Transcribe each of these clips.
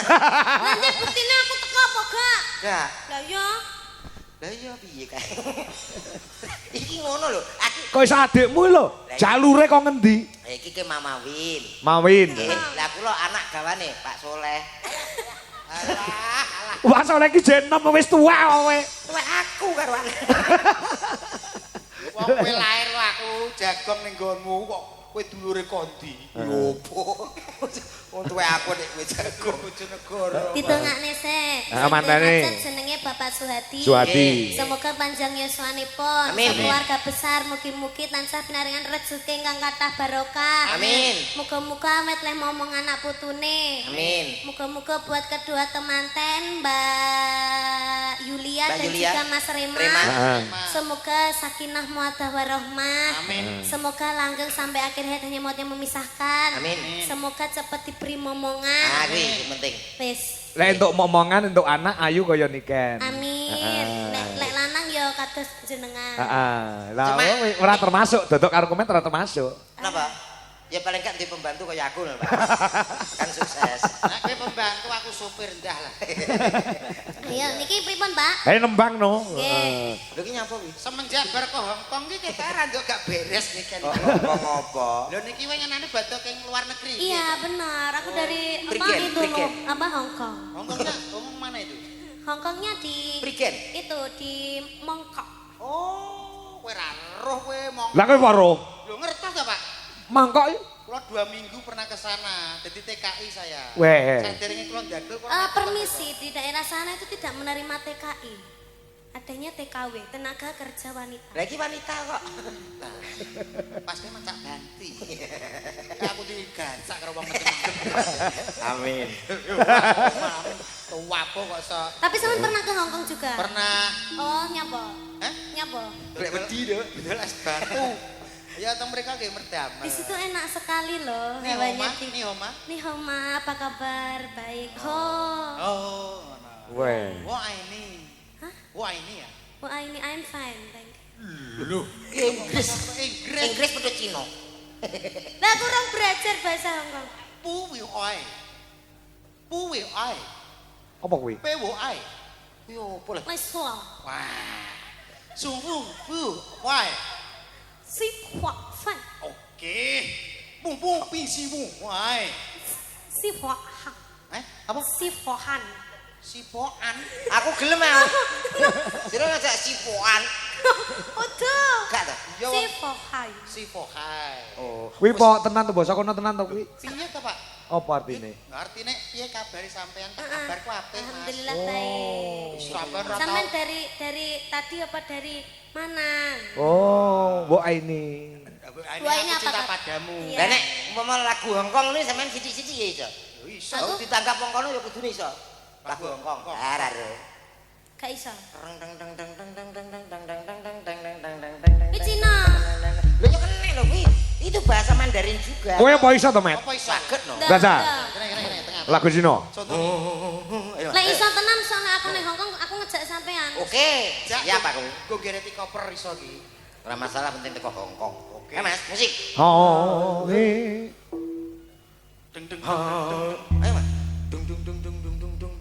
Nanti buktine aku teko apa gak? Gak. Lah ya. Lah iya piye kae. Iki ngono lho. Aku Kok iso adikmu lho? Jalure kok ngendi? iki ke Mama Win. Mawin. Lah kula anak gawane Pak Soleh. Alah, alah. Wah, soalnya iki jen nom wis tuwa kowe. Kowe aku karo anak. Wong kowe lair kok aku jagong ning nggonmu kok kowe dulure kondi. Yopo. Wong tuwe aku nek kowe jago Bojonegoro. Ditengakne sik. Mantane. Jenenge Bapak Suhadi. Suhadi. Semoga panjang yuswanipun. Amin. Keluarga besar mugi-mugi tansah pinaringan rezeki ingkang kathah barokah. Amin. Muga-muga awet leh momong anak putune. Amin. Muga-muga buat kedua temanten Mbak Yulia Mbak dan Yulia. juga Mas Rema. Heeh. Semoga sakinah muadah warahmah. Amin. Semoga langgeng sampai akhir hayat hanya maut yang memisahkan. Amin. Semoga cepat diberi momongan. Ah, kuwi sing penting. Wis. Lek untuk momongan untuk anak ayu kaya niken. Amin. Lek lanang ya kados jenengan. Heeh. Lah Cuma- kowe ora termasuk, dodok karo komen ora termasuk. Kenapa? Ya paling gak di pembantu kaya aku lho, Pak. Kan sukses. Nek kowe pembantu aku supir ndah lah. Ayo niki pripun, Pak? Ayo nembang no. Nggih. Lho ki nyapa kuwi? Semenjak bar ke Hongkong iki kita ra nduk gak beres nih kan. Ngopo-ngopo. Lho niki wengenane badhe ke luar negeri. Iya, benar. Aku dari apa Prigen, itu loh? Prigen. Apa Hongkong? Hongkongnya ngomong mana itu? Hongkongnya di Prigen. itu di Mongkok. Oh, kowe ra roh kowe mong. Lah kowe paro. Lho ngertos ta, Pak? Mangkok Kula 2 minggu pernah ke sana, jadi TKI saya. Weh. Saya derenge kula ndagel kok. Permisi, di daerah sana itu tidak menerima TKI. Adanya TKW, tenaga kerja wanita. Lagi wanita kok. Pas kowe macak ganti. Aku digacak karo wong macem-macem. Amin. Tua apa kok iso. Tapi sampean pernah ke Hongkong juga? Pernah. Oh, nyapa? Hah? Nyapa? Golek wedi lho, bedol es batu. Ya teng mereka nggih merdamel. Di situ enak sekali loh Nih hawanya. Oma, nih Oma. Nih Homa, apa kabar? Baik. Oh, ngono. Weh. Wah ini. Hah? Wah ini ya. Wah ini I'm fine, thank you. Lho, Inggris. Inggris. Inggris pedut Cina. Lah kurang belajar bahasa Hongkong. Puwi oi. Puwi oi. Apa kuwi? Pewo oi. Yo, boleh. Nice one. Wah. Sungguh, fu, oi. Si hua fan. Oke. Bung bung pisi bung, oi. Si hua hang. Apa? Si hua han. Sipoan. Aku gelem ah. Sira ngajak sipoan. Udah. Gak ta? Yo. Si hua hai. Sipohai. Oh. Kuwi po tenan to basa kono tenan to kuwi. Piye to, Pak? Apa artine? Artine piye kabari sampean? Kabarku apik, Mas. Alhamdulillah baik. Sampean ora Sampean tau. dari tadi apa dari mana? Oh, mbok ini. Wah, ini Aku cinta apa, Kak? padamu. Iya. Lah nek umpama lagu Hongkong ini sampean sithik-sithik ya iso. Yo iso. Aku ditangkap wong kono ya kudune iso. Lagu Hongkong. Ora ro. Gak iso. Reng deng deng deng deng deng deng deng deng deng deng deng deng deng deng deng deng. Kuwi Cina. Lho ya kene lho kuwi. Itu bahasa Mandarin juga. Kowe apa iso to, Met? Apa iso? Saged no. Nggak, Baca. nggak. Kene tengah. Lagu Cina. Contoh. Ayo. Lah iso tenan soalnya aku ning Hongkong aku ngejak sampean. Oke. Siap aku. Gue gereti koper iso iki. Ora masalah penting teko Hongkong. Oke. Mas, musik. Oh, Deng deng. Ayo Mas. Dung dung dung dung dung dung dung.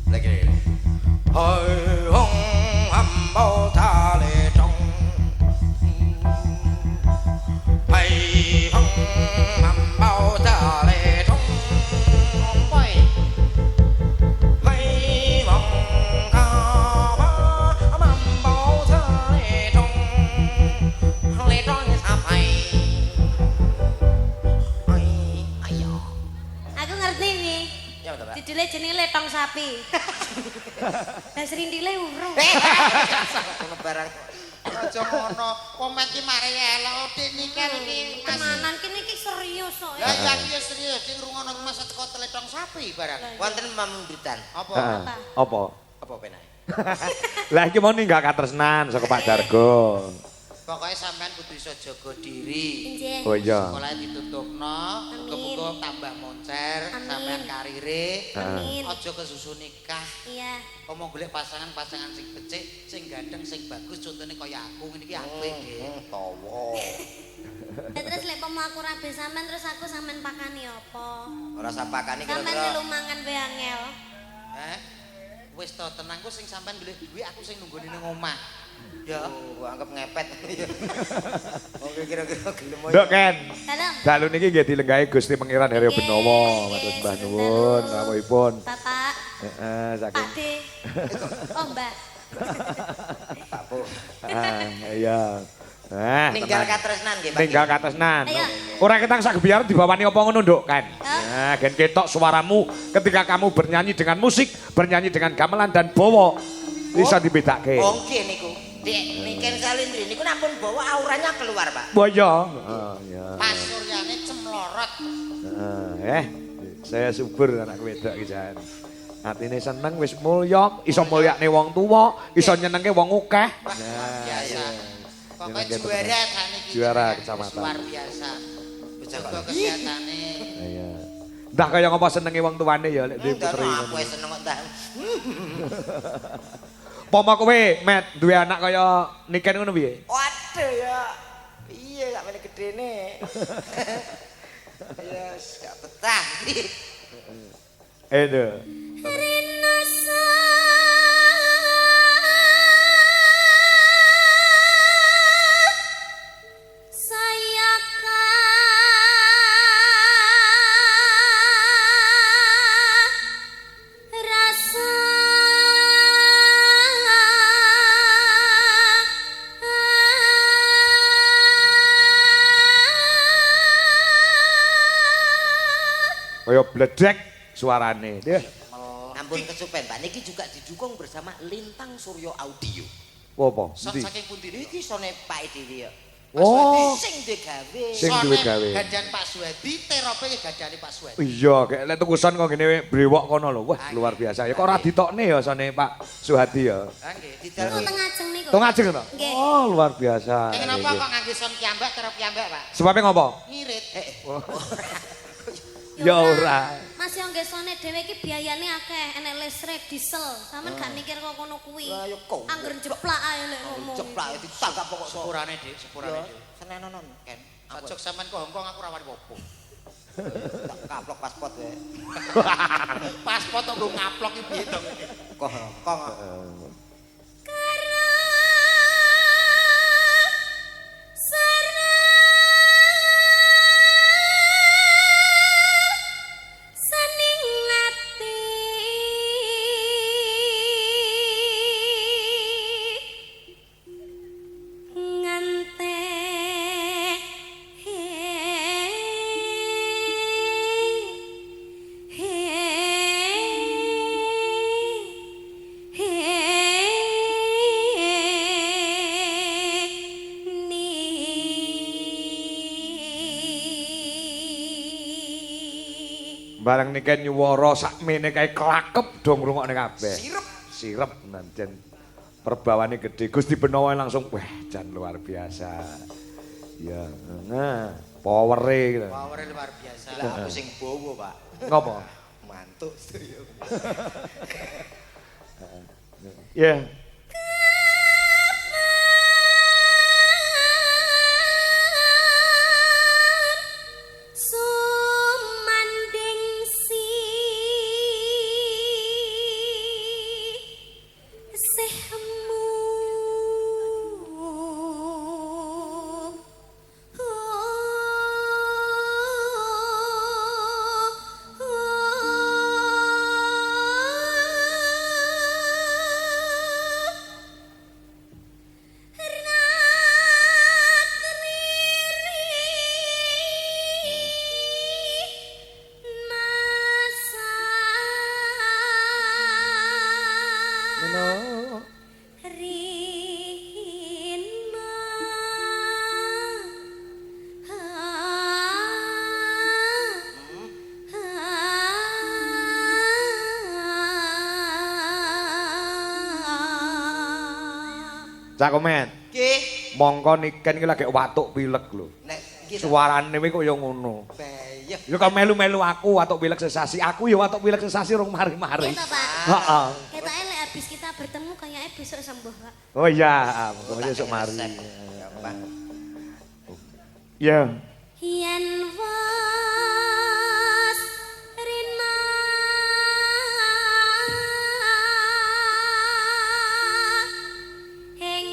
Lagi. Hai hong ham bao tha lệ trong. Hai hong ham bao tha lệ trong. Quay. Hai hong ca ba ham bao tha lệ trong. Lệ trong sa phai. Hai ayo. Aku ngerti nih. Ya betul, Pak. Judulnya jenenge letong sapi. Lah serindile urung. Ono barang. Aja ngono, komet iki mari elok nikel iki. Tenanan kene iki serius kok. Lah ya iki serius sing ngrungokno masa teko teletong sapi barang. Wonten pamundutan. Apa? Heeh. Apa? Apa penae? Lah iki mau ninggak katresnan saka Pak Dargo. Pokoknya sampean kudu iso jaga diri. Nggih. Oh iya. Sekolah ditutupno, muga-muga tambah moncer, Amin. sampean karire. Amin. Aja kesusu nikah. Iya. Omong golek pasangan-pasangan sing becik, sing gandeng, sing bagus, contohnya kaya aku ngene iki apik nggih. Tawa. Terus lek pomo aku rabe sampean terus aku sampean pakani apa? Ora sapakane Sampean kira-kira. melu mangan wae angel. Wis to tenang ku sing sampean bilih duwe aku sing nunggoni ning omah. Ya, Oh, anggap ngepet. Oke kira-kira gelem. Nduk Ken. Dalam. Dalu niki nggih dilenggahi Gusti Pangeran Haryo Benowo, matur sembah nuwun rawuhipun. Bapak, Heeh, saking Pak D. Oh, Mbak. Pak Bu. Iya. Ninggal tenang. katresnan nggih, Pak. Tinggal katresnan. Ayo. Ora ketang sak biar dibawani apa ngono, Nduk, kan? Hah? Nah, gen ketok suaramu ketika kamu bernyanyi dengan musik, bernyanyi dengan gamelan dan bowo. Bisa dibedake. Oh, nggih niku. Dek, niken Salindri niku nampun bawa auranya keluar, Pak. Oh iya. Iya. Pas suryane cemlorot. Saya subur anak wedok iki jan. Atine seneng wis mulya, iso mulyakne wong tuwa, iso nyenengke wong akeh. Biasa. Pokoknya Jenenge juara kan iki. Juara kecamatan. Luar biasa. Jaga Kok kesehatane. Iya. Entah kaya ngapa senenge wong tuane ya lek duwe Enggak, putri. aku wis seneng kok, Tah. Poma kowe, Met, duwe anak kaya Niken ngono piye? Waduh ya. Iya, gak mene gedene. Ya, gak betah. Edo. Rinasa sayaka rasa Kaya bledek suarane. Deh. Ampun kesupen, Pak. Niki juga didukung bersama Lintang Suryo Audio. Apa? Sok Endi? saking pundi niki? Iki sone Pak Dewi ya. Oh. Sing duwe gawe. Sing duwe gawe. Gandan Pak Suwedi, terope gandane Pak Suwedi. Iya, kayak lek tukusan kok ngene brewok kono lho. Wah, luar biasa. Ya kok ora ditokne ya sone Pak Suhadi ya. Ha nggih. Niku Didal tengah ajeng niku. Tung ajeng to? Nggih. Oh, luar biasa. Kenapa kok ngangge son piyambak terop piyambak, Pak? Sebabnya ngopo? Ngirit. Ya ora. Mas yo nggih sone dhewe iki biayane akeh, enek listrik, diesel. Sampeyan gak mikir kok kono kuwi. Lah, yo kok. Angger jeplak ae lek ngomong. ceplak ditangkap pokok sok. Sepurane, Dik, sepurane, Yo, Dik. senenonon Ken. Ajok sampean ke Hongkong aku rawani popo. Tak kaplok paspor wae. Paspor kok nggo ngaplok iki piye to? Kok kok. Bareng Niken nyuwara sakmene kae klakep do ngrungokne kabeh. Sirep. Sirep nanjen perbawane gede. Gusti Benowo langsung wah jan luar biasa. Ya, nah, powere gitu. Powere luar biasa. Lah aku sing bowo, Pak. Ngopo? Mantuk sedaya. Ya. Sumanding si sehmu Ngono. Rina Cak Komen, Nggih. mongko Niken iki lagi watuk pilek lho. Nek iki Suarane kuwi kok ya ngono. bayah. Ya kok melu-melu aku watuk pilek sesasi. Aku ya watuk pilek sesasi rong mari-mari. Gitu, Pak. Heeh. Ketoknya lek habis kita bertemu kayaknya besok sembuh, Pak. Oh iya, monggo besok mari. Gampang. Ya. yen was rina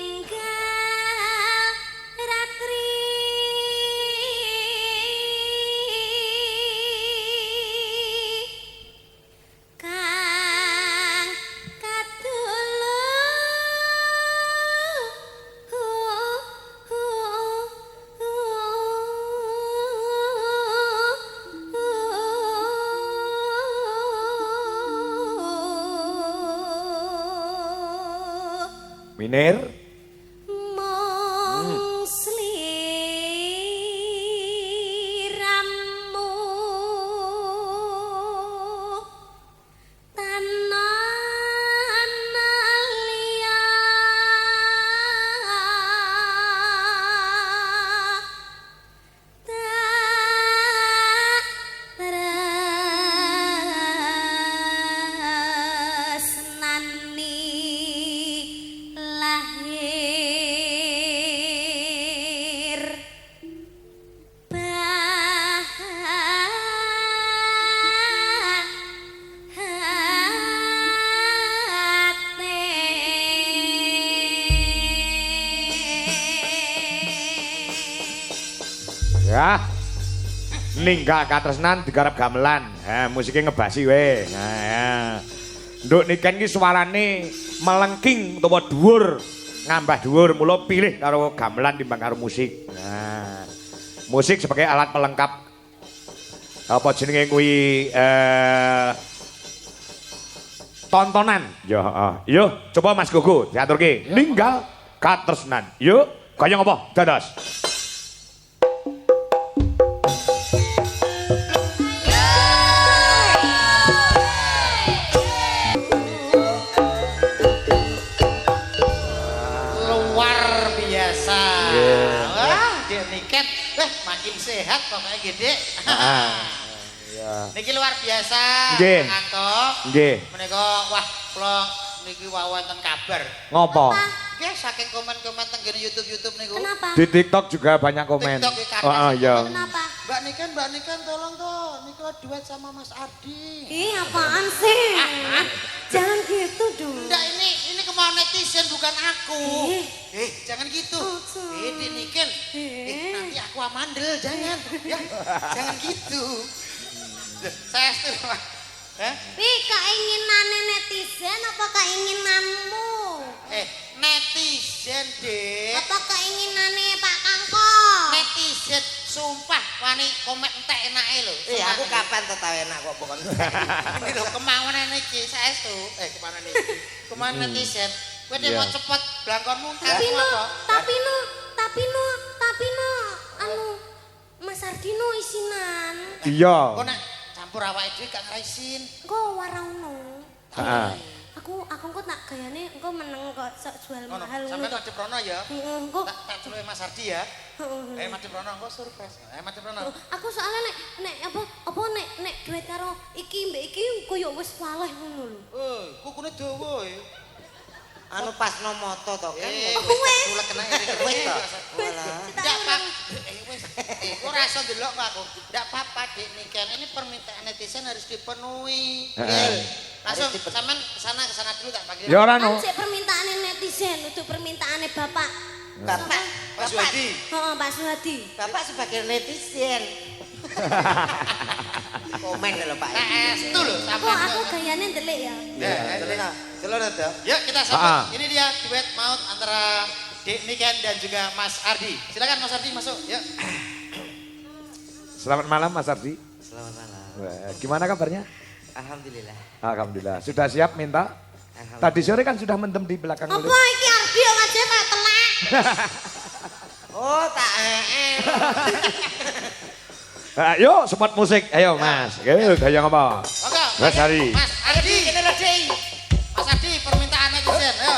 enggal ratri kang Minir. mong sliramu tanan liya tak tresnani lahir Ya. Ninggal katresnan digarap gamelan. Musiknya ngebasi we. Nah, ya. Nduk Niken iki suarane melengking utawa dhuwur, ngambah dhuwur, mula pilih karo gamelan timbang karo musik. Nah, musik sebagai alat pelengkap apa jenenge kuwi tontonan. Yo, yo, coba Mas Gogo diaturke. Ninggal katresnan. Yo, kaya ngapa? Dados. Luar biasa. Wah, Dek Niken, makin sehat pokoknya gede. Ya. Niki luar biasa. Nggih. Anto. Nggih. Menika wah kula niki wonten kabar. Ngopo? Nggih saking komen-komen teng YouTube niku. kenapa Di TikTok juga banyak komen. TikTok ya, Oh, iya. kenapa Mbak Niken tolong toh Niko duet sama Mas Ardi. ih apaan sih jangan gitu dong Enggak ini kemauan netizen bukan aku. Eh. Jangan gitu. Oh, Dek Niken. Nanti aku amandel jangan. Ya, jangan gitu. Saya setuju. Pi keinginannya netizen apa keinginanmu? Netizen deh. Apa keinginannya Pak Kangkong? Netizen sumpah wani komen entek enake lho. Aku kapan to tau enak kok pokoknya. Ini lho kemauan niki saestu. Kemauan niki. Kemauan netizen. Kowe mau cepet blangkonmu Tapi no, apa? anu Mas Ardino isinan. Iya. Kok nek campur awake dhewe gak ngraisin. Engko warauno. Heeh. Aku kok tak gayane engko meneng kok sok jual mahal Sampai Mati Prono ya. Engko Tak celuke Mas Ardi ya. Mati Prono engko surprise. Mati Prono. aku soalnya nek nek duet karo iki mbek iki koyo wis waleh ngono lho. Kukune dawa ya. Anu pas no moto to kan. Wes. Tulek kena Wes to. Ndak Pak. Wes. Ora iso ndelok kok aku. Ndak apa-apa Dik Niken. Ini permintaan netizen harus dipenuhi. Langsung sampean ke sana dulu tak panggil. Ya ora no. Kan sik permintaane netizen untuk permintaane Bapak. Bapak, Mas Wadi. Heeh, Pak Suhadi. Bapak sebagai netizen. Komen lho Pak. Estu lho Kok sampean. aku gayane ndelik ya. Celana to. Yuk kita sambut. Ini dia duet maut antara Dik Niken dan juga Mas Ardi. Silakan Mas Ardi masuk. Yuk. Selamat malam Mas Ardi. Selamat malam. Wah, gimana kabarnya? Alhamdulillah. Alhamdulillah. Sudah siap minta? Tadi sore kan sudah mendem di belakang Apa kulit. iki Ardi yo ngaje kayak telak. Oh, tak Ayo sempat musik. Ayo Mas. Ayo gaya apa? Monggo. Mas Ardi. Mas Ardi. Ini lho, Dik. Mas Ardi permintaan netizen. Ayo.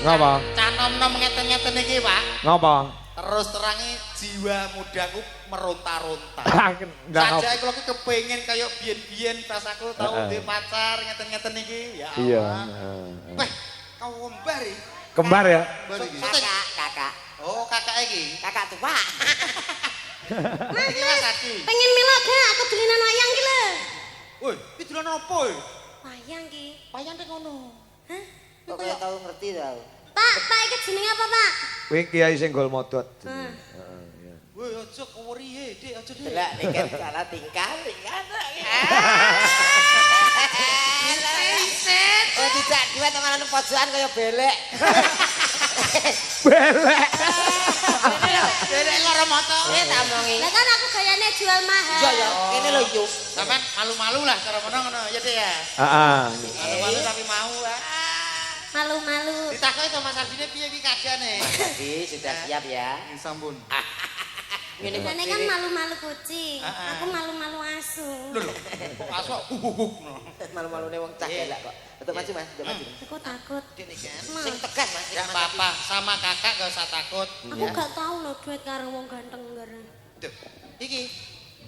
Ngapa? Cah nom-nom ngeten-ngeten iki, Pak. Ngapa? Terus terangi jiwa mudaku meronta-ronta. Ndak ngapa. Saja aku kepengin kaya biyen-biyen pas aku tau duwe pacar ngeten-ngeten iki. Ya Allah. Iya. Weh, kau kembar iki. Kembar ya? Kakak. Oh, kakak iki. Kakak tua. Iki Mas Adi. Pengen melok gak aku dulinan wayang ki lho. Woi, iki dolan opo iki? Wayang ki. Wayang nek ngono. Hah? Kok kaya tau ngerti tau. Pak, iki jenenge apa, Pak? Kuwi kiai sing gol modot. Heeh. Woi, aja keweri Dik, aja Dik. Delak niken salah tingkah. Oh tidak dua teman pojokan kaya belek. Belek. Derek karo moto. Tak omongi. Lah kan aku gayane jual mahal. Iya ya, kene lho yuk. Sampeyan malu-malu lah cara ngono ya Dik ya. Heeh. Malu-malu tapi mau. Malu-malu. Ditakoki to Mas Ardine piye iki kajiane? Jadi sudah siap ya. Sampun. Ngene kok. Jane kan malu-malu kucing. Heeh. Aku malu-malu asu. Lho, kok aso Malu-malune wong cah elak kok. Betul maju Mas, betul maju. Aku takut. Dene kan. Mas, Sing tegas Mas. Enggak apa-apa, sama kakak gak usah takut. aku gak tahu loh duit karo wong ganteng ngeren. Duh, iki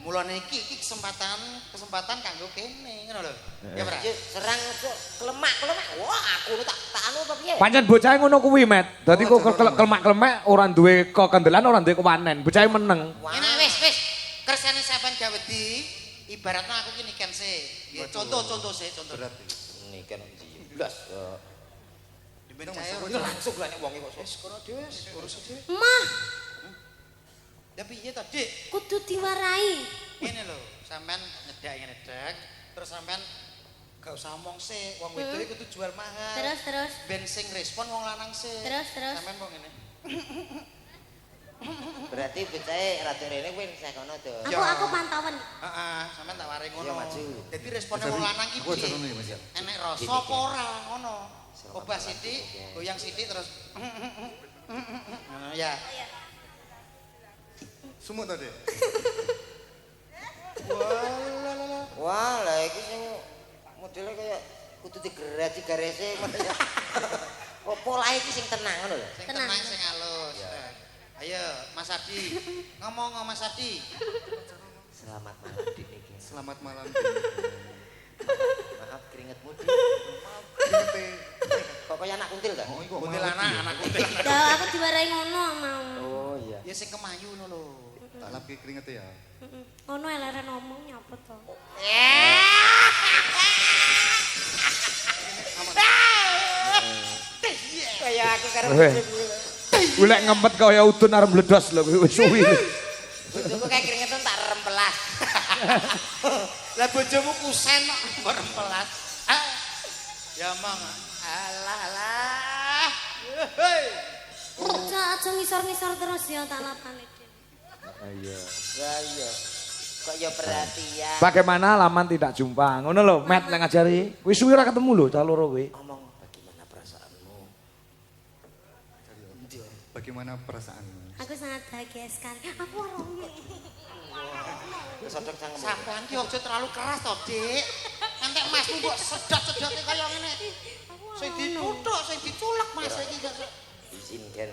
mulane iki kesempatan kanggo kene ngono lho. Ya Pra. Yuk, serang kok kelemak. Wah, aku tak anu apa piye? Pancen bocahe ngono kuwi, Met. Dadi kok kelemak-kelemek ora duwe kekendelan, ora duwe kewanen. Bocahe meneng. Ini wis. Kersane sampean gawedi, ibaratnya aku iki niken sih. Ya contoh sih, contoh. Niken jelas. Dimen Saya saya langsung lah nek wong kok. wis kono dhewe urus dhewe. Mah, Ya piye to, Dik? kudu diwarai. Ngene lho, sampean ngedek, terus sampean gak usah omong sih, wong wedok iki kudu jual mahal. Terus. Ben sing respon wong lanang sih. Terus. Sampean kok ngene. Berarti bocahe rada rene kuwi ning sakono to. Aku pantauan. Heeh, sampean tak waring ngono. Iya, maju. Dadi respone wong lanang iki piye? Enek rasa apa ora ngono. Obah sithik, goyang sithik terus. Ya. Sumuk tadi. Wah, lah iki sing modele kaya kudu digeraji garese. Kok polahe iki sing tenang ngono lho. Sing Tenang. tenang, sing halus. Ayo, Mas Adi. Ngomong Mas Adi. Selamat malam Dik niki. Selamat malam. Maaf keringetmu Dik. Keringetnya. Kok kaya anak kuntil ta? Oh, kok Kuntilanak, anak kuntilanak. Dah aku diwarai ngono mau. Oh iya. Ya sing kemayu ngono lho. tak lapi keringetnya ya. Ngono eleren ngomong nyapa to. Kaya aku karo Weh. Golek ngempet kaya udun arep meledos lho wis suwi. bojoku kayak keringetan tak rempelas. Lah bojomu kusen kok merempelas. Ya mang. Alah. Hei. Aja ngisor-ngisor terus ya tak lapane. Iya. Lah iya. Kok ya perhatian. Bagaimana laman tidak jumpa? Ngono lho, Met yang ngajari. Wis suwi ora ketemu lho cah loro kuwi. Ngomong bagaimana perasaanmu? Bagaimana perasaanmu? Aku sangat bahagia sekali. Aku orangnya. Sodok sang Sampean ki aja terlalu keras to, Dik. Entek masmu mbok sedot-sedote kaya ngene. Sing dituthuk, sing diculek Mas iki gak. izinkan.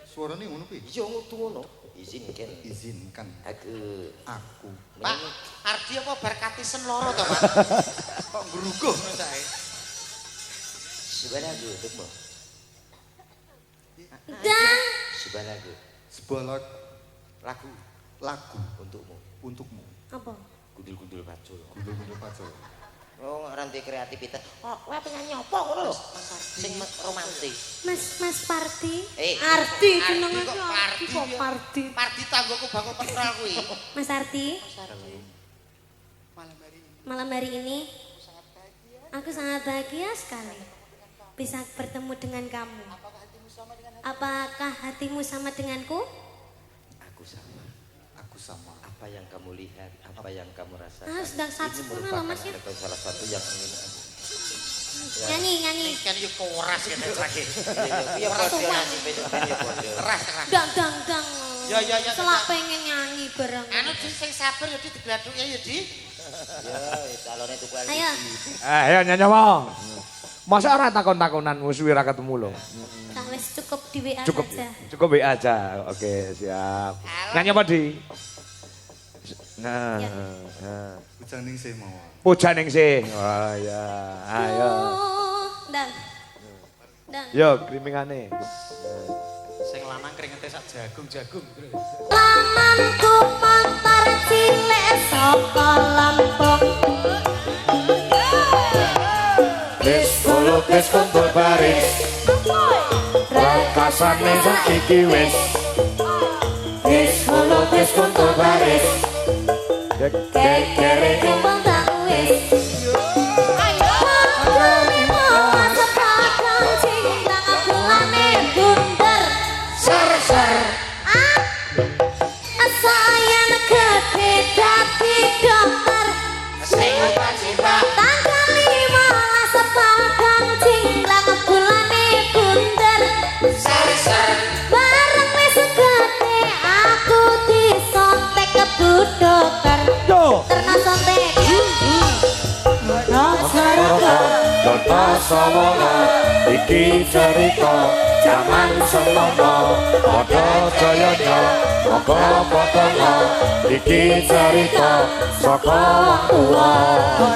Suaranya ngono kuwi. Iya ngutu ngono. Izinkan. Izinkan Aku. Pak, Ardi apa bar katisen loro to, Pak? Kok ngruguh ngono sae. Subhanahu wa Dan Subhanahu. sebuah Lagu lagu untukmu. untukmu. apa? Gundul-gundul pacul. Gundul-gundul pacul. Oh, rantai kreativitas. Oh, kowe penyanyi apa ngono lho? Sing romantis. Mas Parti. Arti jenenge kok Arti Parti kok ya? Parti. Parti tanggoku bakal petra kuwi. Mas Arti, Malam hari ini malam hari ini aku sangat bahagia sekali bisa bertemu dengan kamu. Apakah hatimu sama denganku? Aku sama. Aku sama. Apa yang kamu lihat, apa yang kamu rasakan. Ah, sedang Ini saksepuna merupakan lah, Mas, ya. salah satu yang ingin Nyanyi. kan yo koras kene terakhir. Iya, podo nasi besok ya podo. Keras. Dang. Ya. Selak pengen nyanyi bareng. Anu Di sing sabar ya Di digladhuke ya Di. Ya, calonnya tuku lagi. Ayo. Ayo nyanyi apa? Masa ora takon-takonan musuhi ra ketemu lho. Nah, wis cukup di WA Cukup. saja. Cukup WA aja. Oke, siap. Nyanyi apa, Di? Nah, Ya. nah. Ujang ning sih mau. Pujan ning sih. Wah, ya. Ayo. Oh, dan. Dan. Yo, krimingane. Sing lanang keringete sak jagung-jagung. Lamanku montor cilik saka Lampung. Wis lukis kumpul baris. Rakasane saiki wis. Wis lukis kumpul baris. Kekere kumpul tak wis. Sayang gede dadi dokter. Tanggal 15 sepakang cingklang bulane bunder. Bareng wis gede aku disontek kebu dokter. Yo. Terna sontek. Dono sawono iki cerita jaman semono padha jayanya moko potongo iki cerita saka wong tuwa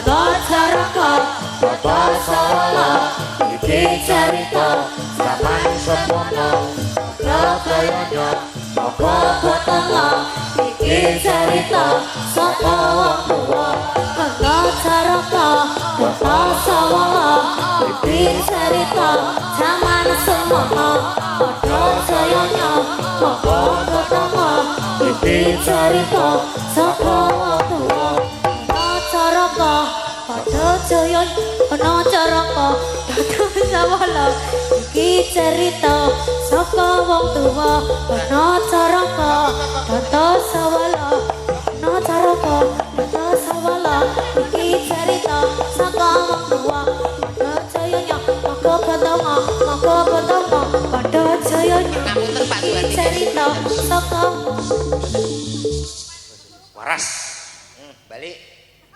Dono caraka. dono sawono iki cerita jaman semono padha jayanya moko potongo iki cerita saka wong tuwa Dono caraka. Dono sawala. Iki cerita zaman semono. Dono jayanya moko potongo iki cerita saka wong tuwa Dono caraka. Dono jayanya Dono caraka. Dono sawala. Iki cerita saka wong tuwa Dono caraka. Dono sawala. Dono caraka. Dono sawala. Iki cerita saka wong tuwa Dono jayanya moko potongo Dono jayanya iki cerita saka Waras. Balik.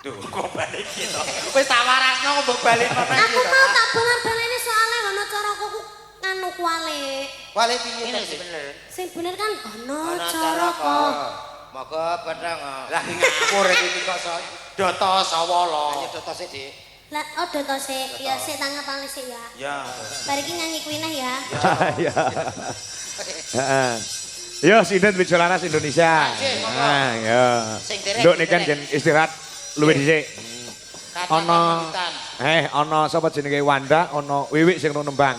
Duh, kok balik gitu. Wis tak warasno kok mbok balik mana Aku mau tak bolar-baleni soalnya ono caraka ku nganu kuali. Wale piye Ini ta sih bener. Sing bener kan ono Ana caraka. Moga pedang. Lah ngapur iki kok Data Sawala. Ayo dotose, Dik. Lah odo to sik, ya sik tangan paling sik ya. Ya. Bar iki nyanyi kuwi nah ya. Ya. Heeh. Yo Sidet Wijolaras Indonesia. Nah, yo. Sing derek, Nduk nikan derek. jen istirahat luwih dhisik. Kata Ana pamitan. ana sapa jenenge Wanda, ana Wiwik sing nembang.